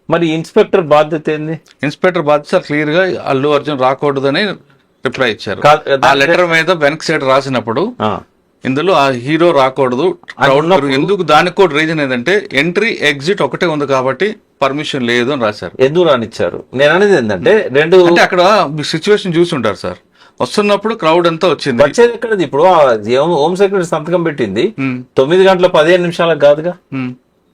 మరి ఇన్స్పెక్టర్ బాధ్యత ఏంది? ఇన్స్పెక్టర్ బాధ్యత క్లియర్ గా అల్లు అర్జున్ రాకూడదని రిప్లై ఇచ్చారు. ఆ లెటర్ మీద వెనక్ సైడ్ రాసినప్పుడు ఇందులో ఆ హీరో రాకూడదు ఎందుకు, దానికి కూడా రీజన్ ఏంటంటే ఎంట్రీ ఎగ్జిట్ ఒకటే ఉంది కాబట్టి పర్మిషన్ లేదు అని రాశారు. ఎందుకు రానిచ్చారు? నేను అనేది ఏంటంటే రెండు, అంటే అక్కడ సిచ్యువేషన్ చూసి ఉంటారు సార్, వస్తున్నప్పుడు క్రౌడ్ అంతా వచ్చింది. వచ్చేది ఎక్కడది? ఇప్పుడు హోమ్ సెక్రటరీ సంతకం పెట్టింది 9:15 కాదుగా,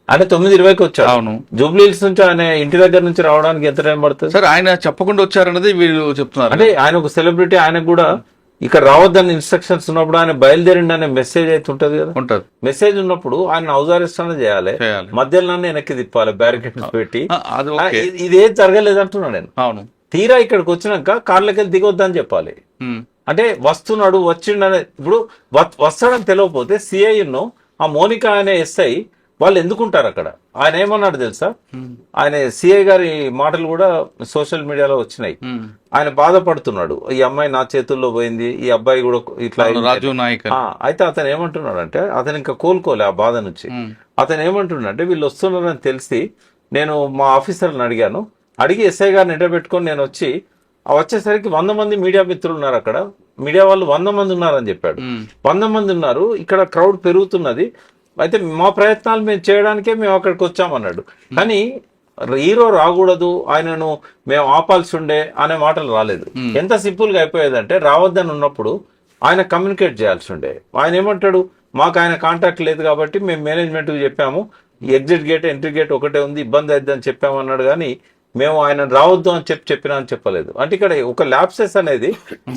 అంటే 9:20కి వచ్చారు. అవును. జూబ్లీహిల్స్ నుంచి ఆయన ఇంటి దగ్గర నుంచి రావడానికి ఎంత టైం పడుతుంది సార్? ఆయన చెప్పకుండా వచ్చారన్నది వీళ్ళు చెప్తున్నారు. అంటే ఆయన ఒక సెలబ్రిటీ, ఆయనకు కూడా ఇక్కడ రావద్దని ఇన్స్ట్రక్షన్స్ ఉన్నప్పుడు ఆయన బయలుదేరిండి అనే మెసేజ్ అయితే ఉంటది కదా. ఉంటది. మెసేజ్ ఉన్నప్పుడు ఆయన హౌస్ అరెస్ట్ అనేది చేయాలి, మధ్యలో వెనక్కి తిప్పాలి బ్యారికేడ్స్ పెట్టి. ఇదేం జరగలేదు అంటున్నాను నేను. అవును. తీరా ఇక్కడికి వచ్చినాక కార్లకి వెళ్ళి దిగొద్దని చెప్పాలి. అంటే వస్తున్నాడు వచ్చిండనే, ఇప్పుడు వస్తాడని తెలియకపోతే సిఐను ఆ మోనికా అనే ఎస్ఐ వాళ్ళు ఎందుకుంటారు అక్కడ? ఆయన ఏమన్నాడు తెలుసా? ఆయన సిఐ గారి మాటలు కూడా సోషల్ మీడియాలో వచ్చినాయి. ఆయన బాధపడుతున్నాడు, ఈ అమ్మాయి నా చేతుల్లో పోయింది, ఈ అబ్బాయి కూడా ఇట్లా. రాజు నాయక్ అయితే అతను ఏమంటున్నాడు అంటే, అతను ఇంకా కోలుకోలే ఆ బాధ నుంచి. అతను ఏమంటున్నాడు అంటే, వీళ్ళు వస్తున్నారని తెలిసి నేను మా ఆఫీసర్ని అడిగి ఎస్ఐ గారిని ఎండబెట్టుకొని నేను వచ్చేసరికి 100 మంది మీడియా మిత్రులు ఉన్నారు అక్కడ, మీడియా వాళ్ళు 100 మంది ఉన్నారని చెప్పాడు. 100 మంది ఉన్నారు, ఇక్కడ క్రౌడ్ పెరుగుతున్నది, అయితే మా ప్రయత్నాలు మేము చేయడానికే మేము అక్కడికి వచ్చామన్నాడు. కానీ హీరో రాకూడదు, ఆయనను మేము ఆపాల్సి ఉండే అనే మాటలు రాలేదు. ఎంత సింపుల్ గా అయిపోయేదంటే, రావద్దని ఉన్నప్పుడు ఆయన కమ్యూనికేట్ చేయాల్సి ఉండే. ఆయన ఏమంటాడు, మాకు ఆయన కాంటాక్ట్ లేదు కాబట్టి మేము మేనేజ్మెంట్ కి చెప్పాము, ఎగ్జిట్ గేట్ ఎంట్రీ గేట్ ఒకటే ఉంది, ఇబ్బంది అవుతుందని చెప్పామన్నాడు. కానీ మేము ఆయన రావద్దు అని చెప్పినా అని చెప్పలేదు. అంటే ఇక్కడ ఒక ల్యాప్సెస్ అనేది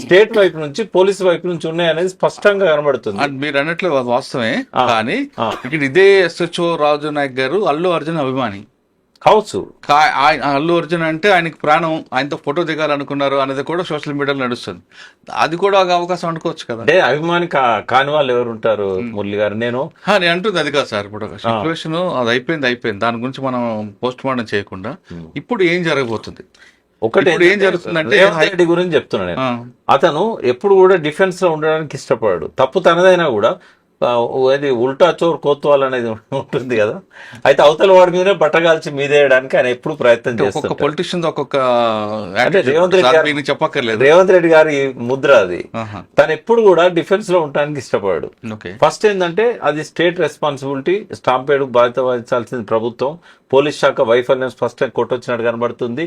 స్టేట్ వైపు నుంచి పోలీస్ వైపు నుంచి ఉన్నాయనేది స్పష్టంగా కనబడుతుంది. మీరు అన్నట్లు వాస్తవమే, కానీ ఇక్కడ ఇదే ఎస్హెచ్ఓ రాజు నాయక్ గారు అల్లు అర్జున్ అభిమాని కావచ్చు. అల్లు అర్జున్ అంటే ఆయనకి ప్రాణం, ఆయనతో ఫోటో దిగాలనుకున్నారు అనేది కూడా సోషల్ మీడియాలో నడుస్తుంది. అది కూడా ఒక అవకాశం అనుకోవచ్చు కదా. అంటే అభిమాని కాని వాళ్ళు ఎవరు ఉంటారు మురళి గారు? నేను అంటుంది అది కాదు సార్. ఇప్పుడు సిచ్యువేషన్ అది అయిపోయింది, దాని గురించి మనం పోస్ట్ మార్టం చేయకుండా ఇప్పుడు ఏం జరగబోతుంది, ఒకటి ఏం జరుగుతుందంటే, రేవంత్ రెడ్డి గురించి చెప్తున్నా నేను. అతను ఎప్పుడు కూడా డిఫెన్స్ లో ఉండడానికి ఇష్టపడాడు. తప్పు తనదైనా కూడా అది ఉల్టా చోర్ కోత్వాల్ అనేది ఉంటుంది కదా, అయితే అవతల వాడి మీదనే బట్టగాల్చి మీదేయడానికి ఆయన ఎప్పుడు ప్రయత్నం చేస్తారు. పొలిటిషియన్స్ ఒక్కొక్క, అంటే రేవంత్ రెడ్డి గారి ముద్ర అది. తను ఎప్పుడు కూడా డిఫెన్స్ లో ఉండడానికి ఇష్టపడాడు. ఫస్ట్ ఏంటంటే అది స్టేట్ రెస్పాన్సిబిలిటీ, స్టాంపేడ్ బాధ్యత వహించాల్సింది ప్రభుత్వం. పోలీస్ శాఖ వైఫల్యం స్పష్టంగా కొట్టొచ్చినట్టు కనబడుతుంది.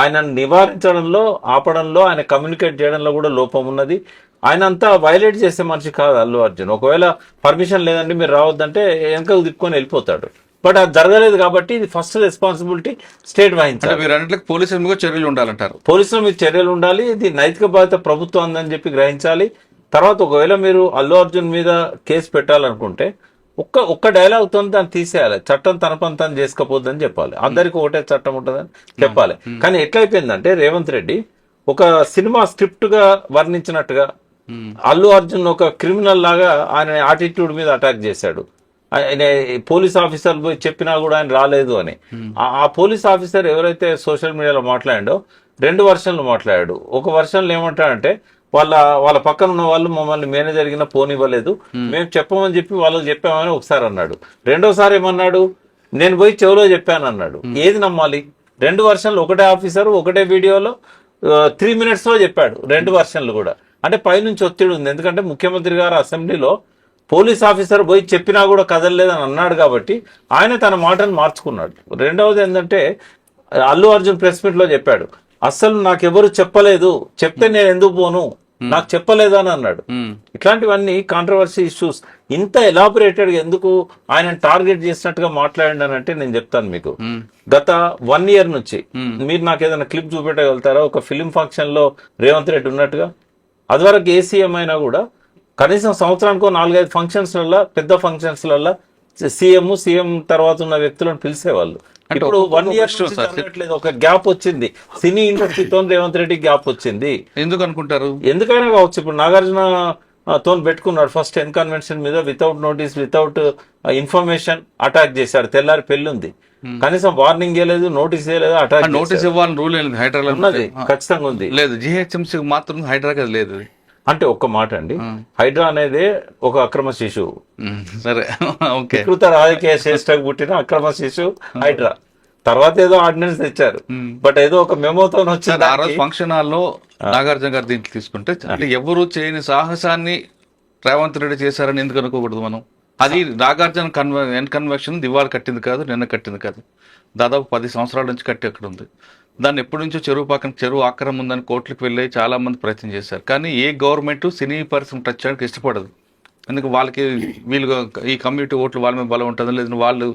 ఆయనను నివారించడంలో, ఆపడంలో, ఆయన కమ్యూనికేట్ చేయడంలో కూడా లోపం ఉన్నది. ఆయన అంతా వైలేట్ చేసే మనిషి కాదు అల్లు అర్జున్. ఒకవేళ పర్మిషన్ లేదంటే మీరు రావద్దంటే వెనక దిక్కుని వెళ్ళిపోతాడు. బట్ అది జరగలేదు కాబట్టి ఇది ఫస్ట్ రెస్పాన్సిబిలిటీ స్టేట్ వహించాలి. పోలీసుల మీద చర్యలు ఉండాలంటారు. పోలీసుల మీద చర్యలు ఉండాలి. ఇది నైతిక బాధ్యత ప్రభుత్వం అందని చెప్పి గ్రహించాలి. తర్వాత ఒకవేళ మీరు అల్లు అర్జున్ మీద కేసు పెట్టాలనుకుంటే ఒక్క డైలాగ్ తో దాన్ని తీసేయాలి. చట్టం తన పని తను చేసుకోపోద్దని చెప్పాలి. అందరికి ఒకటే చట్టం ఉంటుందని చెప్పాలి. కానీ ఎట్లయిపోయిందంటే, రేవంత్ రెడ్డి ఒక సినిమా స్క్రిప్ట్ గా వర్ణించినట్టుగా అల్లు అర్జున్ ఒక క్రిమినల్ లాగా ఆయన యాటిట్యూడ్ మీద అటాక్ చేశాడు. ఆయన పోలీస్ ఆఫీసర్ పోయి చెప్పినా కూడా ఆయన రాలేదు అని. ఆ పోలీస్ ఆఫీసర్ ఎవరైతే సోషల్ మీడియాలో మాట్లాడాడో 2 వర్షన్లు మాట్లాడాడు. ఒక వర్షన్లు ఏమంటాడంటే, వాళ్ళ పక్కన ఉన్న వాళ్ళు మమ్మల్ని మేనేజర్ కింద పోనివ్వలేదు, మేము చెప్పమని చెప్పి వాళ్ళకి చెప్పామని ఒకసారి అన్నాడు. రెండోసారి ఏమన్నాడు, నేను పోయి చెవులో చెప్పాను అన్నాడు. ఏది నమ్మాలి? 2 వర్షన్లు ఒకటే ఆఫీసర్ ఒకటే వీడియోలో 3 minutes లో చెప్పాడు. 2 వర్షన్లు కూడా. అంటే పైనుంచి ఒత్తిడి ఉంది. ఎందుకంటే ముఖ్యమంత్రి గారు అసెంబ్లీలో పోలీస్ ఆఫీసర్ పోయి చెప్పినా కూడా కదలలేదని అన్నాడు కాబట్టి ఆయన తన మాటను మార్చుకున్నాడు. రెండవది ఏంటంటే, అల్లు అర్జున్ ప్రెస్ మీట్ లో చెప్పాడు, అస్సలు నాకెవరు చెప్పలేదు, చెప్తే నేను ఎందుకు పోను, నాకు చెప్పలేదు అని అన్నాడు. ఇట్లాంటివన్నీ కాంట్రవర్సీ ఇష్యూస్. ఇంత ఎలాబొరేటెడ్ గా ఎందుకు ఆయన టార్గెట్ చేసినట్టుగా మాట్లాడండి నేను చెప్తాను మీకు. గత 1 year నుంచి మీరు నాకు ఏదైనా క్లిప్ చూపెట్టగలుగుతారా ఒక ఫిలిం ఫంక్షన్ లో రేవంత్ రెడ్డి ఉన్నట్టుగా? అది వరకు ఏ సీఎం అయినా కూడా కనీసం సంవత్సరానికో 4-5 ఫంక్షన్స్లలో, పెద్ద ఫంక్షన్స్లలో సీఎం తర్వాత ఉన్న వ్యక్తులను పిలిచేవాళ్ళు. ఇప్పుడు 1 year జరగట్లేదు. ఒక గ్యాప్ వచ్చింది సినీ ఇండస్ట్రీతో, రేవంత్ రెడ్డి గ్యాప్ వచ్చింది. ఎందుకు అనుకుంటారు? ఎందుకైనా కావచ్చు. ఇప్పుడు నాగార్జున తో పెట్టుకున్నాడు ఫస్ట్ కన్వెన్షన్ మీద, without notice, without information attack చేశాడు. తెల్లారి పెళ్లి ఉంది, కనీసం వార్నింగ్ ఇవ్వలేదు, నోటీస్ ఇవ్వలేదు, అటాక్. నోటీస్ ఇవ్వాలని రూల్ హైడ్రా ఉన్నది, ఖచ్చితంగా ఉంది. లేదు, జిహెచ్ఎంసీ మాత్రం హైడ్రా లేదు. అంటే ఒక్క మాట అండి, హైడ్రా అనేది ఒక అక్రమ శిశువు. సరే, వికృత రాజకీయ శ్రేష్టకు పుట్టిన అక్రమ శిశువు హైడ్రా. తర్వాత ఏదో ఆర్డినెన్స్ తెచ్చారు, బట్ ఏదో ఒక మెమోతో వచ్చింది. ఆ రోజు ఫంక్షన్ హాల్లో నాగార్జున గారు దీంట్లో తీసుకుంటే అంటే ఎవరు చేయని సాహసాన్ని రేవంత్ రెడ్డి చేశారని ఎందుకు అనుకోకూడదు మనం? అది నాగార్జున కన్వెన్షన్ దివాళ కట్టింది కాదు, నిన్న కట్టింది కాదు, దాదాపు 10 సంవత్సరాల నుంచి కట్టి అక్కడ ఉంది. దాన్ని ఎప్పటి నుంచో చెరువు పక్కన చెరువు ఆక్రమం ఉందని కోర్టులకు వెళ్ళి చాలా మంది ప్రయత్నం చేశారు. కానీ ఏ గవర్నమెంట్ సినీ పరిశ్రమ టచ్ చేయడానికి ఇష్టపడదు. ఎందుకు వాళ్ళకి వీళ్ళు ఈ కమ్యూనిటీ ఓట్లు వాళ్ళ మీద బలం ఉంటుంది, లేదంటే వాళ్ళు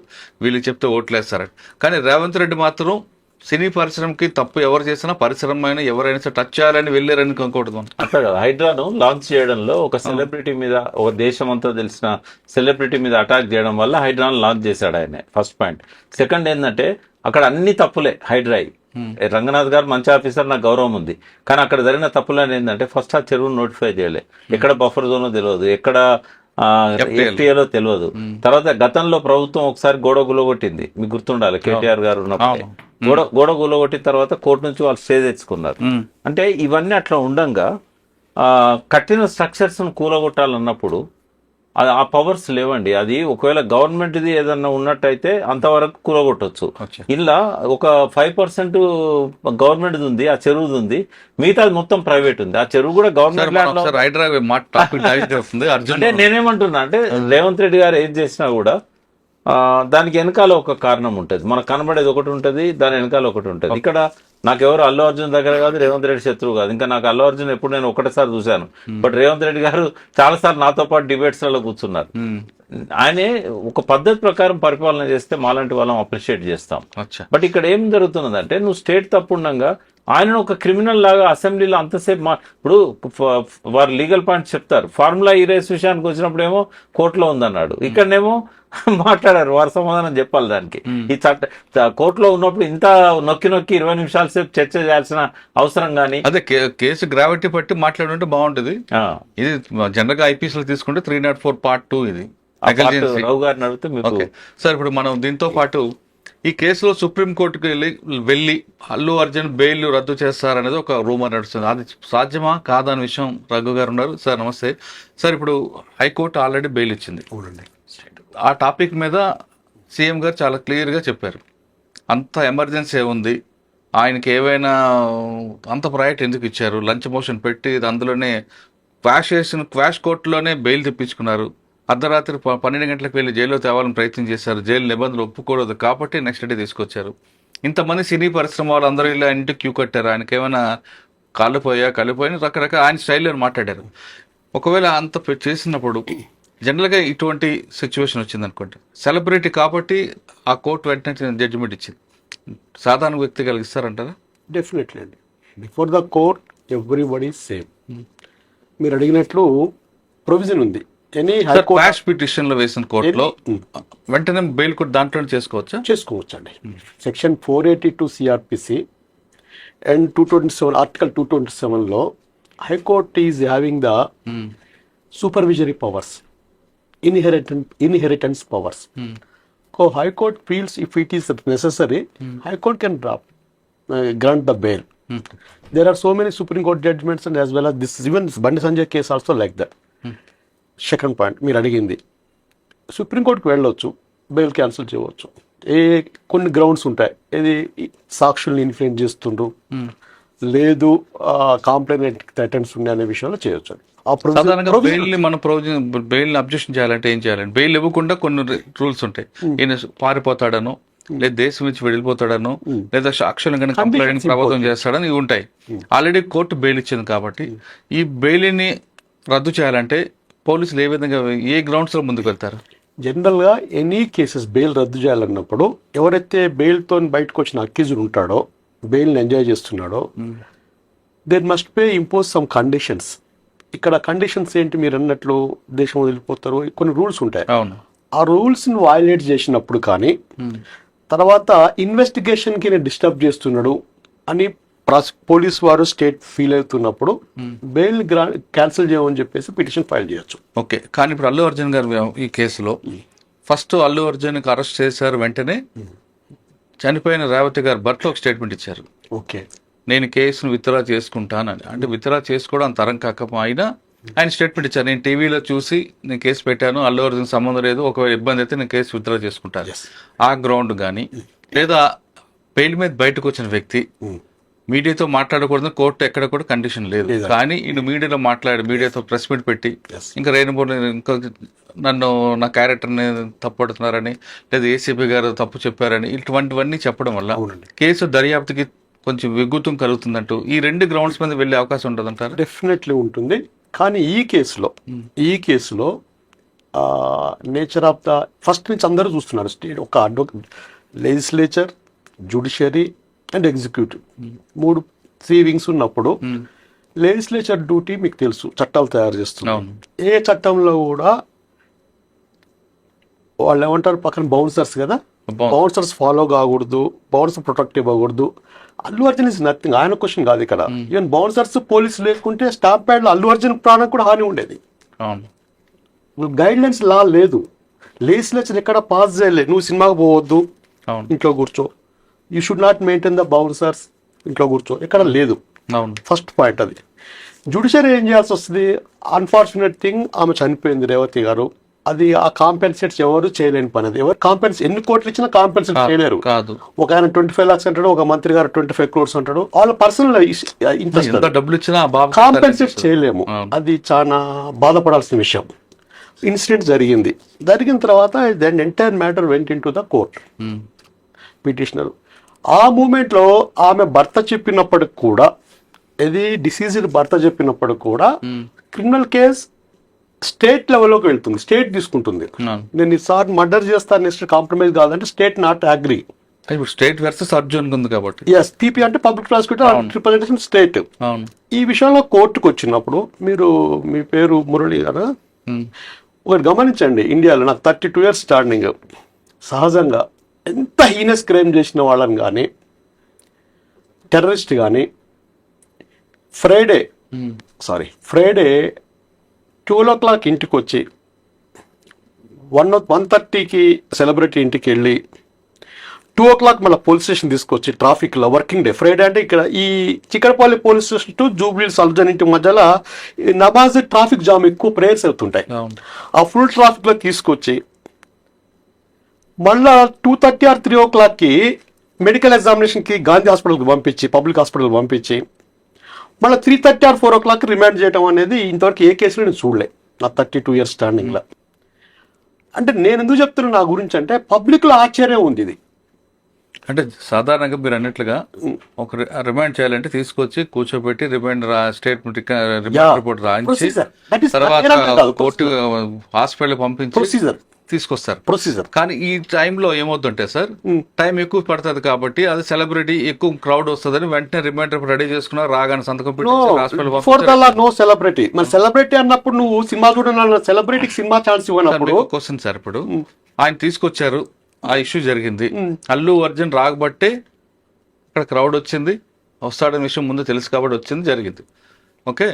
వీళ్ళు చెప్తే ఓట్లు వేస్తారు. కానీ రేవంత్ రెడ్డి మాత్రం సినీ పరిశ్రమకి తప్పు ఎవరు చేసినా పరిశ్రమ అయినా ఎవరైనా సరే టచ్ చేయాలని వెళ్ళారని అనుకోకూడదు. అట్లా కదా, హైడ్రాను లాంచ్ చేయడంలో ఒక సెలబ్రిటీ మీద, ఒక దేశం అంతా తెలిసిన సెలబ్రిటీ మీద అటాక్ చేయడం వల్ల హైడ్రాను లాంచ్ చేశాడు ఆయన. First point. సెకండ్ ఏంటంటే అక్కడ అన్ని తప్పులే. హైడ్రాయి రంగనాథ్ గారు మంచి ఆఫీసర్, నాకు గౌరవం ఉంది. కానీ అక్కడ జరిగిన తప్పులని ఏంటంటే ఫస్ట్ ఆ చెరువును నోటిఫై చేయలే, ఎక్కడ బఫర్ జోనో తెలియదు, ఎక్కడ ఎఫ్టీఏలో తెలియదు. తర్వాత గతంలో ప్రభుత్వం ఒకసారి గోడ గులగొట్టింది, మీకు గుర్తుండాలి, కేటీఆర్ గారు ఉన్నప్పుడు గోడ గులగొట్టిన తర్వాత కోర్టు నుంచి వాళ్ళు స్టే తెచ్చుకున్నారు. అంటే ఇవన్నీ అట్లా ఉండంగా కట్టిన స్ట్రక్చర్స్ ను కూలగొట్టాలన్నప్పుడు ఆ పవర్స్ లేవండి. అది ఒకవేళ గవర్నమెంట్ది ఏదన్నా ఉన్నట్టయితే అంతవరకు కూలగొట్టవచ్చు. ఇలా ఒక 5% గవర్నమెంట్ది ఉంది, ఆ చెరువుది ఉంది, మిగతాది మొత్తం ప్రైవేట్ ఉంది. ఆ చెరువు కూడా గవర్నమెంట్ అంటే నేనేమంటున్నా అంటే రేవంత్ రెడ్డి గారు ఏం చేసినా కూడా దానికి వెనకాల ఒక కారణం ఉంటుంది. మనకు కనబడేది ఒకటి ఉంటుంది, దాని వెనకాల ఒకటి ఉంటుంది. ఇక్కడ నాకెవరు అల్లు అర్జున్ దగ్గర కాదు, రేవంత్ రెడ్డి శత్రువు కాదు. ఇంకా నాకు అల్లు అర్జున్ ఎప్పుడు నేను ఒకటేసారి చూశాను, బట్ రేవంత్ రెడ్డి గారు చాలా సార్లు నాతో పాటు డిబేట్స్ లలో కూర్చున్నారు. ఆయనే ఒక పద్ధతి ప్రకారం పరిపాలన చేస్తే మాలాంటి వాళ్ళం అప్రిషియేట్ చేస్తాం. బట్ ఇక్కడ ఏం జరుగుతున్నదంటే నువ్వు స్టేట్ తప్పుండగా ఆయనను ఒక క్రిమినల్ లాగా అసెంబ్లీలో అంతసేపు ఇప్పుడు వారు లీగల్ పాయింట్స్ చెప్తారు. ఫార్ములా ఈ రేస్ విషయానికి వచ్చినప్పుడు ఏమో కోర్టులో ఉందన్నాడు, ఇక్కడనేమో మాట్లాడారు, వారు సమాధానం చెప్పాలి దానికి. ఈ కోర్టులో ఉన్నప్పుడు ఇంత నొక్కి 20 నిమిషాల సేపు చర్చ చేయాల్సిన అవసరం గానీ, అదే కేసు గ్రావిటీ బట్టి మాట్లాడుంటే బాగుంటది. ఇది జనరల్ గా ఐపీఎస్ లో తీసుకుంటే 304 Part 2 ఇది రావు గారిని అడిగితే మీకు. సార్ ఇప్పుడు మనం దీంతో పాటు ఈ కేసులో సుప్రీంకోర్టుకు వెళ్ళి అల్లు అర్జున్ బెయిల్ రద్దు చేస్తారనేది ఒక రూమర్ నడుస్తుంది. అది సాధ్యమా కాదా అనే విషయం రఘు గారు ఉన్నారు. సార్ నమస్తే సార్. ఇప్పుడు హైకోర్టు ఆల్రెడీ బెయిల్ ఇచ్చింది. ఆ టాపిక్ మీద సీఎం గారు చాలా క్లియర్గా చెప్పారు, అంత ఎమర్జెన్సీ ఏముంది, ఆయనకి ఏవైనా అంత ప్రయారిటీ ఎందుకు ఇచ్చారు, లంచ్ మోషన్ పెట్టి అందులోనే క్వాష్ కోర్టులోనే బెయిల్ తెప్పించుకున్నారు, అర్ధరాత్రి 12 గంటలకు వెళ్ళి జైల్లో తేవాలని ప్రయత్నం చేశారు, జైలు నిబంధనలు ఒప్పుకోలేదు కాబట్టి నెక్స్ట్ డే తీసుకొచ్చారు. ఇంతమంది సినీ పరిశ్రమ వాళ్ళు అందరూ ఇలా ఇంటికి క్యూ కట్టారు, ఆయనకి ఏమైనా కాలిపోయిన రకరకాల ఆయన స్టైల్లో మాట్లాడారు. ఒకవేళ అంత చేసినప్పుడు జనరల్గా ఇటువంటి సిచ్యువేషన్ వచ్చింది అనుకోండి, సెలబ్రిటీ కాబట్టి ఆ కోర్టు వెంటనే జడ్జిమెంట్ ఇచ్చింది, సాధారణ వ్యక్తి కలిగిస్తారంటారా? డెఫినెట్లీ అండి. Before the court everybody same. మీరు అడిగినట్లు ప్రొవిజన్ ఉంది. క్వాష్ పిటిషన్ లో వేసిన కోర్టులో వెంటనే బెయిల్ కూడా దాంట్లో చేసుకోవచ్చు అండి. సెక్షన్ 482 సిఆర్పిసి అండ్ 227 ఆర్టికల్ 227 లో high court is having the supervisory powers, inheritance powers. So High Court feels if it is necessary, High Court can grant the bail. There are so many Supreme Court judgments and as well as this, even Bandi Sanjay case also like that. Second point, మీరు అడిగింది supreme కోర్టుకు వెళ్ళొచ్చు, bail cancel చేయవచ్చు. కొన్ని grounds ఉంటాయి, ఇది సాక్షుల్ని influence చేస్తుండ్రు, లేదు కాంప్లైంట్ థ్రెటన్స్ ఉన్నాయి అనే విషయంలో చేయొచ్చు. సాధారణంగా బెయిల్ అబ్జెక్షన్ చేయాలంటే ఏం చేయాలంటే, బెయిల్ ఇవ్వకుండా కొన్ని రూల్స్ ఉంటాయి. ఈయన పారిపోతాడను, లేదా దేశం నుంచి వెళ్ళిపోతాడను, లేదా సాక్షులు కనుక కంప్లైంట్ ప్రభావితం చేస్తాడని ఇవి ఉంటాయి. ఆల్రెడీ కోర్టు బెయిల్ ఇచ్చింది కాబట్టి ఈ బెయిల్ని రద్దు చేయాలంటే పోలీసులు ఏ విధంగా ఏ గ్రౌండ్స్ లో ముందుకు వెళ్తారు? జనరల్ గా ఎనీ కేసెస్ బెయిల్ రద్దు చేయాలన్నప్పుడు ఎవరైతే బెయిల్ తో బయటకు వచ్చిన అక్యూజ్డ్ ఉంటాడో, బెయిల్ ఎంజాయ్ చేస్తున్నాడో, there must be impose some conditions. ఇక్కడ కండిషన్స్ ఏంటి, మీరు అన్నట్లు దేశం వదిలిపోతారు, కొన్ని రూల్స్ ఉంటాయి. ఆ రూల్స్ ని వయలేట్ చేసినప్పుడు కానీ, తర్వాత ఇన్వెస్టిగేషన్ కి డిస్టర్బ్ చేస్తున్నాడు అని పోలీస్ వారు స్టేట్ ఫీల్ అవుతున్నప్పుడు బెయిల్ క్యాన్సిల్ చేయమని చెప్పేసి పిటిషన్ ఫైల్ చేయొచ్చు. ఓకే, కానీ ఇప్పుడు అల్లు అర్జున్ గారు ఈ కేసులో ఫస్ట్ అల్లు అర్జున్ కి అరెస్ట్ చేశారు, వెంటనే చనిపోయిన రేవతి గారు భర్త ఒక స్టేట్మెంట్ ఇచ్చారు. ఓకే, నేను కేసును విత్డ్రా చేసుకుంటానని. అంటే విత్డ్రా చేసుకోవడం అంత తరం కాకపోయినా ఆయన స్టేట్మెంట్ ఇచ్చారు, నేను టీవీలో చూసి నేను కేసు పెట్టాను, అల్లు అర్జున్ సంబంధం లేదు, ఒకవేళ ఇబ్బంది అయితే నేను కేసు విత్డ్రా చేసుకుంటాను. ఆ గ్రౌండ్ కానీ, లేదా బెయిల్ మీద బయటకు వచ్చిన వ్యక్తి మీడియాతో మాట్లాడకూడదు కోర్టు ఎక్కడ కూడా కండిషన్ లేదు. కానీ ఈయన మీడియాలో మీడియాతో ప్రెస్ మీట్ పెట్టి ఇంకా రేణుబోని ఇంకా నన్ను నా క్యారెక్టర్ని తప్పుపడుతున్నారని లేదా ఏసీపీ గారు తప్పు చెప్పారని ఇటువంటివన్నీ చెప్పడం వల్ల కేసు దర్యాప్తుకి కొంచెం విగుతం కలుగుతుందంటూ ఈ 2 గ్రౌండ్స్ మీద వెళ్ళే అవకాశం ఉంటుందంటారు. డెఫినెట్లీ ఉంటుంది. కానీ ఈ కేసులో నేచర్ ఆఫ్ ద ఫస్ట్ నుంచి అందరూ చూస్తున్నారు. స్టేట్ ఒక advocate, legislature, judiciary and executive 3 wings ఉన్నప్పుడు లెజిస్లేచర్ డ్యూటీ మీకు తెలుసు, చట్టాలు తయారు చేస్తున్నారు. ఏ చట్టంలో కూడా వాళ్ళు ఏమంటారు పక్కన బౌన్సర్స్ కదా, బౌన్సర్స్ ఫాలో కాకూడదు, బౌన్సర్ ప్రొటెక్టివ్ అవ్వకూడదు. అల్లు అర్జున్ ఇస్ నథింగ్, ఆయన క్వశ్చన్ కాదు ఇక్కడ. ఈవెన్ బౌన్సర్స్ పోలీసులు లేకుంటే స్టాంప్ ప్యాడ్ లో అల్లు అర్జున్ ప్రాణం కూడా హాని ఉండేది. గైడ్ లైన్స్ లా లేదు, లెజిస్లేచర్ ఎక్కడ పాస్ చేయలేదు. నువ్వు సినిమాకి పోవద్దు, ఇంట్లో కూర్చో, you should not maintain the bouncers, ఇంట్లో కూర్చో, ఎక్కడ లేదు. ఫస్ట్ పాయింట్ అది. జ్యుడిషియరీ ఏం చేయాల్సి వస్తుంది? అన్ఫార్చునేట్ థింగ్, ఆమె చనిపోయింది రేవతి గారు. అది ఆ కాంపెన్సేట్స్ ఎవరు చేయలేని పని. అది ఎవరు ఎన్ని కోట్లు ఇచ్చినా కాంపెన్సేట్ చేయలేరు. ఒక ఆయన 25 lakhs అంటాడు, ఒక మంత్రి గారు 25 crores అంటాడు. వాళ్ళ పర్సనల్ ఇంట్రెస్ట్, డబ్బులు ఇచ్చినా కాంపెన్సేట్ చేయలేము. అది చాలా బాధపడాల్సిన విషయం. ఇన్సిడెంట్ జరిగిన తర్వాత then entire matter went into the court. Petitioner ఆ మూమెంట్ లో ఆమె భర్త చెప్పినప్పటికి కూడా, ఇది డిసీజ్డ్ భర్త చెప్పినప్పటికి కూడా క్రిమినల్ కేస్ స్టేట్ లెవెల్లోకి వెళ్తుంది, స్టేట్ తీసుకుంటుంది. నేను ఈసారి మర్డర్ చేస్తాను, నెక్స్ట్ కాంప్రమైజ్ కాదంటే state not agree. State versus Arjun ఉంది కాబట్టి పీపీ అంటే పబ్లిక్ ప్రాసిక్యూటర్ రిప్రజెంటేషన్ స్టేట్. ఈ విషయంలో కోర్టుకు వచ్చినప్పుడు మీ పేరు మురళి గారు, ఒకటి గమనించండి, ఇండియాలో నాకు 32 years స్టాండింగ్. సహజంగా ఎంత హీనస్ క్రైమ్ చేసిన వాళ్ళని కానీ, టెర్రరిస్ట్ కానీ, ఫ్రైడే 12 o'clock ఇంటికి వచ్చి 1:30కి సెలబ్రిటీ ఇంటికి వెళ్ళి 2 o'clock మళ్ళీ పోలీస్ స్టేషన్ తీసుకొచ్చి ట్రాఫిక్లో వర్కింగ్ డే ఫ్రైడే అంటే ఇక్కడ ఈ Chikkadpally police station to Jubilee Hills అల్జన్ ఇంటి మధ్యలో నమాజ్ ట్రాఫిక్ జామ్, ఎక్కువ ప్రేయర్స్ అవుతుంటాయి. ఆ ఫుల్ ట్రాఫిక్లో తీసుకొచ్చి మళ్ళా 2:30 or 3 o'clockకి మెడికల్ ఎగ్జామినేషన్కి గాంధీ హాస్పిటల్కి పంపించి, పబ్లిక్ హాస్పిటల్కి పంపించి మళ్ళీ 3:30 or 4 o'clock రిమాండ్ చేయడం అనేది ఇంతవరకు ఏ కేసులో నేను చూడలే నా 32 years స్టాండింగ్లో. అంటే నేను ఎందుకు చెప్తున్నా నా గురించి అంటే పబ్లిక్లో ఆశ్చర్యం ఉంది. ఇది అంటే సాధారణంగా మీరు అన్నట్లుగా ఒక రిమాండ్ చేయాలంటే తీసుకొచ్చి కూర్చోబెట్టి రిమాండ్ స్టేట్మెంట్ రిపోర్ట్ రాయించి తర్వాత కోర్టు హాస్పిటల్ పంపించి ప్రొసీజర్ తీసుకొస్తారు ప్రొసీజర్. కానీ ఈ టైంలో ఏమవుతుంటే సార్, టైం ఎక్కువ పడుతుంది కాబట్టి అది సెలబ్రిటీ ఎక్కువ క్రౌడ్ వస్తుందని వెంటనే రిమైండర్ రెడీ చేసుకున్నా, రాగానే సంతకం పెట్టి నో సెలబ్రిటీ. మరి సెలబ్రిటీ అన్నప్పుడు నువ్వు సినిమా చూడాలన్న సెలబ్రిటీకి సినిమా ఛాన్స్ ఇవ్వనప్పుడు క్వశ్చన్ సార్. ఇప్పుడు ఆయన తీసుకొచ్చారు, ఆ ఇష్యూ జరిగింది, అల్లు అర్జున్ రాకబట్టే అక్కడ క్రౌడ్ వచ్చింది, వస్తాడనే విషయం ముందు తెలుసు కాబట్టి వచ్చింది, జరిగింది. ఓకే,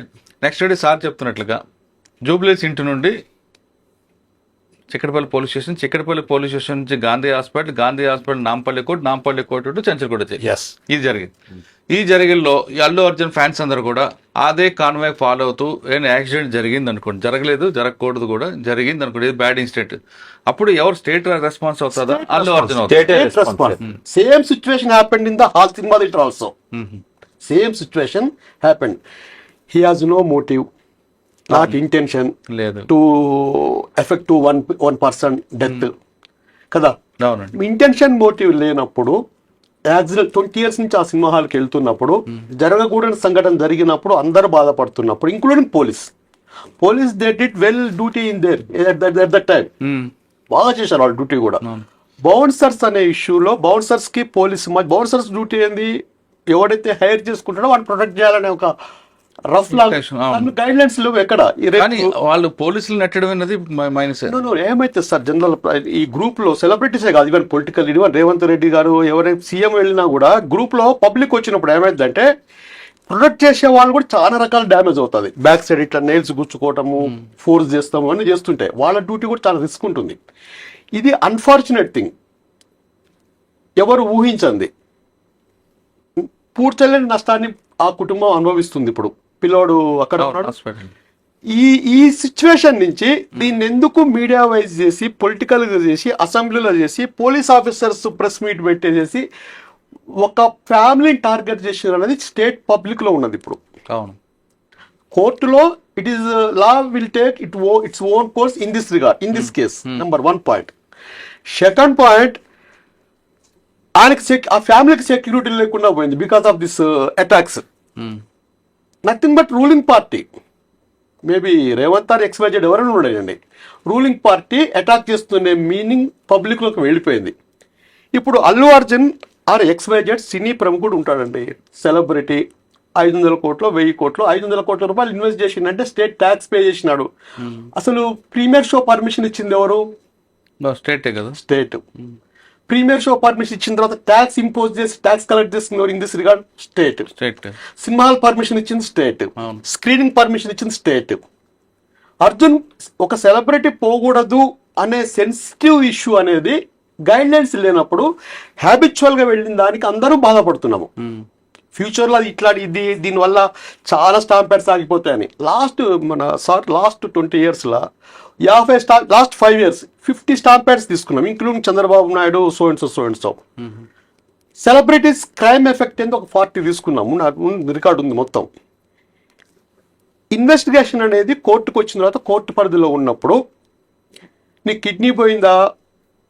నెక్స్ట్ డే సార్ చెప్తున్నట్లుగా జూబ్లీహిల్స్ ఇంటి నుండి చిక్కడపల్లి పోలీస్ స్టేషన్ నుంచి Gandhi hospital Nampally court to Chanchalguda. ఇది జరిగింది. ఈ జరిగిల్లో అల్లు అర్జున్ ఫ్యాన్స్ అందరూ కూడా అదే కాన్వాయ్ ఫాలో అవుతూ ఏమైనా యాక్సిడెంట్ జరిగింది అనుకోండి, జరగకూడదు కూడా జరిగింది అనుకోండి, ఇది బ్యాడ్ ఇన్సిడెంట్, అప్పుడు ఎవరు స్టేట్ రెస్పాన్స్ అవుతుందా? అల్లు అర్జున్ అవుతుంది. Same situation happened in the hall cinema theatre also. Same situation happened. He has no motive, not intention to effect to one person death కదా. ఇంటెన్షన్ మోటివ్ లేనప్పుడు యాక్సిడెంట్ 20 years నుంచి ఆ cinema హాల్కి వెళ్తున్నప్పుడు జరగకూడని సంఘటన జరిగినప్పుడు అందరూ బాధపడుతున్నప్పుడు, including police they did well duty in there at that time. బాగా చేశారు వాళ్ళ డ్యూటీ కూడా. బౌన్సర్స్ అనే ఇష్యూలో బౌన్సర్స్ కి బౌన్సర్స్ డ్యూటీ ఏంది? ఎవడైతే హైర్ చేసుకుంటాడో వాడిని ప్రొటెక్ట్ చేయాలనే ఒక రఫ్ గైడ్ లైన్స్ లేవు ఎక్కడ. వాళ్ళు పోలీసులు నెట్టడం అనేది ఏమైతే సార్, జనరల్ ఈ గ్రూప్ లో సెలబ్రిటీసే కాదు, even political even Revanth Reddy గారు ఎవరైనా సీఎం వెళ్ళినా కూడా గ్రూప్ లో పబ్లిక్ వచ్చినప్పుడు ఏమైందంటే ప్రొటెక్ట్ చేసే వాళ్ళు కూడా చాలా రకాల డ్యామేజ్ అవుతుంది. బ్యాక్ సైడ్ ఇట్లా నెయిల్స్ గుచ్చుకోవటము, ఫోర్స్ చేస్తాము అన్నీ చేస్తుంటే వాళ్ళ డ్యూటీ కూడా చాలా రిస్క్ ఉంటుంది. ఇది అన్ఫార్చునేట్ థింగ్, ఎవరు ఊహించండి. పూర్తలేని నష్టాన్ని ఆ కుటుంబం అనుభవిస్తుంది. ఇప్పుడు పిల్లోడు అక్కడ ఉన్నాడు. ఈ సిచ్యువేషన్ నుంచి దీన్ని ఎందుకు మీడియా వైజ్ చేసి, పొలిటికల్గా చేసి, అసెంబ్లీలో చేసి, పోలీస్ ఆఫీసర్స్ ప్రెస్ మీట్ పెట్టేసేసి ఒక ఫ్యామిలీని టార్గెట్ చేసిన అనేది స్టేట్ పబ్లిక్ లో ఉన్నది ఇప్పుడు. అవును. కోర్టులో it is law will take its own course in this regard in this case. Number 1 point. Second point, ఆయనకి ఆ ఫ్యామిలీకి సెక్యూరిటీ లేకుండా పోయింది because of this attacks. Nothing but ruling party, maybe Revanth or XYZ ఎవరైనా ఉండేయండి, రూలింగ్ పార్టీ అటాక్ చేస్తుండే meaning పబ్లిక్లోకి వెళ్ళిపోయింది. ఇప్పుడు Allu Arjun or XYZ cine ప్రముఖుడు ఉంటాడండి, సెలబ్రిటీ, 500 కోట్లు 1000 కోట్లు 500 కోట్ల రూపాయలు ఇన్వెస్ట్ చేసిందంటే స్టేట్ ట్యాక్స్ పే చేసినాడు. అసలు ప్రీమియర్ షో పర్మిషన్ ఇచ్చింది ఎవరు? స్టేటే కదా. స్టేట్. ప్రీమియర్ షో పర్మిషన్ ఇచ్చిన తర్వాత ట్యాక్స్ ఇంపోజ్ చేసి ట్యాక్స్ కలెక్ట్ చేస్తున్నారు in this regard state. Cinema hall permission ఇచ్చింది స్టేట్. స్క్రీనింగ్ పర్మిషన్ ఇచ్చింది స్టేట్. అర్జున్ ఒక సెలబ్రిటీ పోకూడదు అనే సెన్సిటివ్ ఇష్యూ అనేది గైడ్ లైన్స్ లేనప్పుడు హ్యాబిచువల్ గా వెళ్ళిన దానికి అందరూ బాధపడుతున్నాము. ఫ్యూచర్ లో అది ఇట్లా దీనివల్ల చాలా స్టాంప్ ప్యాడ్స్ ఆగిపోతాయని. లాస్ట్ 20 years లా 50 లాస్ట్ 5 years 50 స్టాంప్ ప్యాడ్స్ తీసుకున్నాం, including Chandrababu Naidu, so and so. Celebrities crime effect ఏందో ఒక 40 తీసుకున్నాము, నాకు రికార్డు ఉంది మొత్తం. ఇన్వెస్టిగేషన్ అనేది కోర్టుకు వచ్చిన తర్వాత కోర్టు పరిధిలో ఉన్నప్పుడు నీ కిడ్నీ పోయిందా,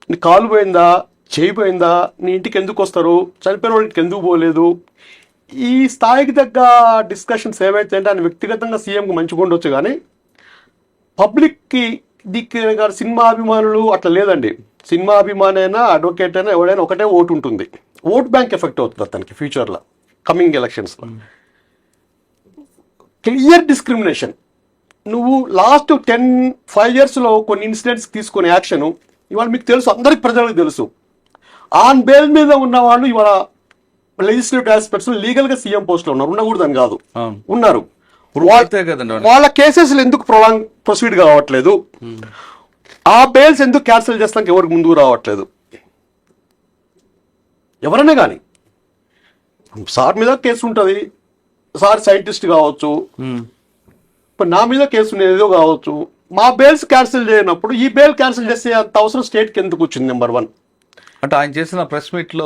నీ కాలు పోయిందా, చేయి పోయిందా, నీ ఇంటికి ఎందుకు వస్తారు, చనిపోయిన వాళ్ళ ఇంటికి ఎందుకు పోలేదు, ఈ స్థాయికి తగ్గ డిస్కషన్స్ ఏవైతే అంటే ఆయన వ్యక్తిగతంగా సీఎంకి మంచిగా ఉండొచ్చు, కానీ పబ్లిక్కి గారు సినిమా అభిమానులు అట్లా లేదండి. సినిమా అభిమాని అయినా అడ్వకేట్ అయినా ఎవడైనా ఒకటే ఓటు ఉంటుంది. ఓట్ బ్యాంక్ ఎఫెక్ట్ అవుతుంది అతనికి ఫ్యూచర్లో కమింగ్ ఎలక్షన్స్లో. Clear discrimination. నువ్వు లాస్ట్ 5 yearsలో కొన్ని ఇన్సిడెంట్స్ తీసుకునే యాక్షన్ ఇవాళ మీకు తెలుసు, అందరికి ప్రజలకు తెలుసు. ఆన్ బెయిల్ మీద ఉన్న వాళ్ళు ఇవాళ లెజిస్లేటివ్ ఆస్పెక్ట్స్ లీగల్ గా సీఎం పోస్ట్ లో ఉన్నారు, ఉండకూడదని కాదు, ఉన్నారు. వాళ్ళ కేసెస్ ఎందుకు ప్రొసీడ్ కావట్లేదు, ఆ బెయిల్స్ ఎందుకు క్యాన్సిల్ చేస్తానికి ఎవరికి ముందుకు రావట్లేదు? ఎవరైనా కానీ సార్ మీద కేసు ఉంటుంది, సార్ సైంటిస్ట్ కావచ్చు, ఇప్పుడు నా మీద కేసు ఉండేదో కావచ్చు, మా బెయిల్స్ క్యాన్సిల్ చేయనప్పుడు ఈ బెయిల్ క్యాన్సిల్ చేసే అంత అవసరం స్టేట్కి ఎందుకు వచ్చింది? నెంబర్ 1. అంటే ఆయన చేసిన ప్రెస్ మీట్ లో